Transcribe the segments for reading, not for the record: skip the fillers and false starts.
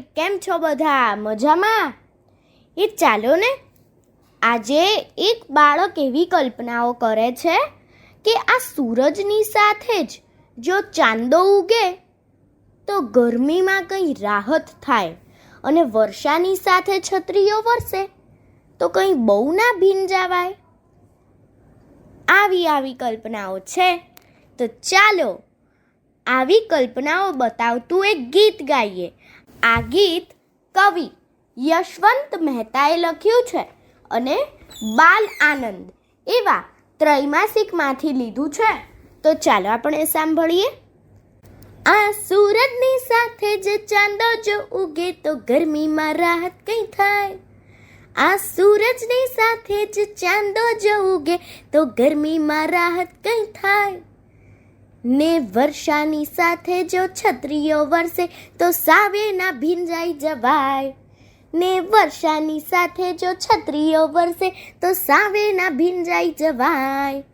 કેમ છો બધા? મજામાં? એ ચાલો ને, આજે એક બાળક એવી કલ્પનાઓ કરે છે કે આ સૂરજની સાથે જ જો ચાંદો ઉગે તો ગરમીમાં કંઈ રાહત થાય અને વર્ષાની સાથે છત્રીઓ વરસે તો કંઈ બહુ ના ભીંજાવાય. આવી કલ્પનાઓ છે. તો ચાલો આવી કલ્પનાઓ બતાવતું એક ગીત ગાઈએ. આ ગીત કવિ યશવંત મહેતાએ લખ્યું છે અને બાલ આનંદ એવા ત્રૈમાસિકમાંથી લીધું છે. તો ચાલો આપણે સાંભળીએ. આ સૂરજની સાથે જ ચાંદો જો ઉગે તો ગરમીમાં રાહત કંઈ થાય. આ સૂરજની સાથે જ ચાંદો જો ઉગે તો ગરમીમાં રાહત કંઈ થાય. ને વર્ષાની સાથે જો છત્રીઓ વરસે તો સાવે ના ભીંજાઈ જવાય. ને વર્ષાની સાથે જો છત્રીઓ વરસે તો સાવે ના ભીંજાઈ જવાય.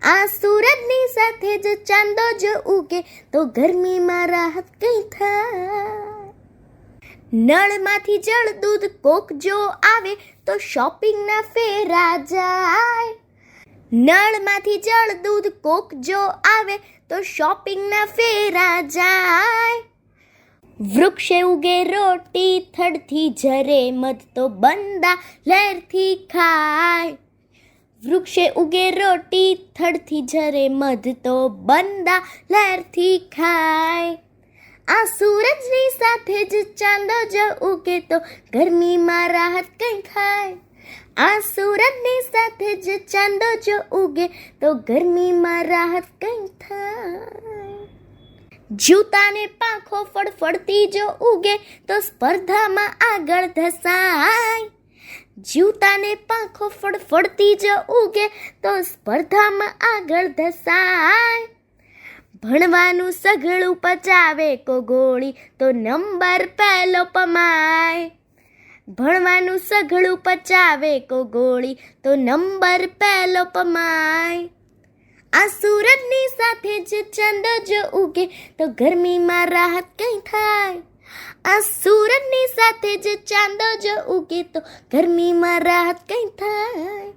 આ સૂરજની સાથે જ ચાંદો જો ઉગે તો ગરમીમાં રાહત કંઈ થાય. નળમાંથી જળ દૂધ કોક જો આવે તો શોપિંગના ફેરા જાય. નળમાંથી જળ દૂધ કોક જો આવે તો શોપિંગના ફેરા જાય. વૃક્ષે ઉગે રોટી થડથી ઝરે મધ તો બંદા લહેરથી ખાય. વૃક્ષે ઉગે રોટી થડથી ઝરે મધ તો બંદા લહેરથી ખાય. આ સૂરજની સાથે જ ચાંદો જો ઉગે તો ગરમીમાં રાહત કંઈ થાય. આ સૂરજની સાથે જ ચાંદો જો ઉગે તો ગરમીમાં રાહત કંઈ થાય. જૂતાને પાંખો ફડફડતી જો ઉગે તો સ્પર્ધામાં આગળ ધસાય. જૂતાને પાંખો ફડફડતી જો ઉગે તો સ્પર્ધામાં આગળ ધસાય. ભણવાનું સઘળું પચાવે કો ગોળી તો નંબર પહેલો પમાય. ભણવાનું સઘળું પચાવે કો ગોળી તો નંબર પહેલો પમાય. આ સૂરજની સાથે જ ચાંદો જો ઉગે તો ગરમીમાં રાહત કંઈ થાય. આ સૂરજની સાથે જ ચાંદો જો ઉગે તો ગરમીમાં રાહત કંઈ થાય.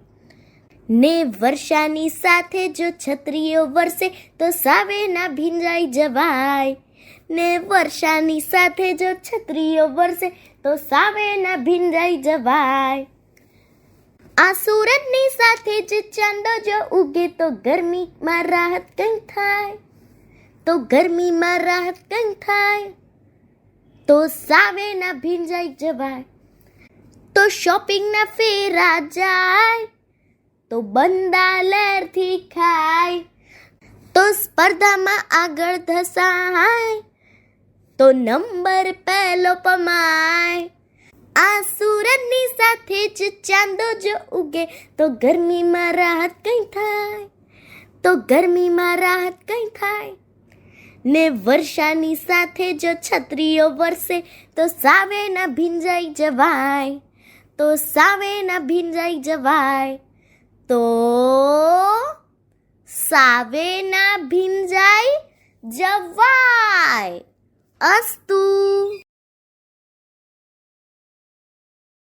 ને વર્ષાની સાથે જો છત્રીઓ વરસે તો સાવે ના ભીંજાઈ જવાય. ને વર્ષાની સાથે જો છત્રીઓ વરસે તો સાવે ના ભીંજાઈ જવાય. આ સૂરજની સાથે જ ચાંદો જો ઉગે તો ગરમીમાં રાહત કંઈ થાય. તો ગરમીમાં રાહત કંઈ થાય. તો સાવે ના ભીંજાઈ જવાય. તો શોપિંગના ફેરા જાય. તો બંદા લહેરથી ખાય. તો સ્પર્ધામાં આગળ ધસાય. તો નંબર પહેલો પમાય. આ સૂરજની સાથે જ ચાંદો જો ઉગે તો ગરમીમાં રાહત કંઈ થાય. તો ગરમીમાં રાહત કંઈ થાય. ને વર્ષાની સાથે જો છત્રીઓ વરસે તો સાવે ના ભીંજાઈ જવાય. તો સાવે ના ભીંજાઈ જવાય. તો સાવે ના ભીંજાઈ જવાય. અસ્તુ.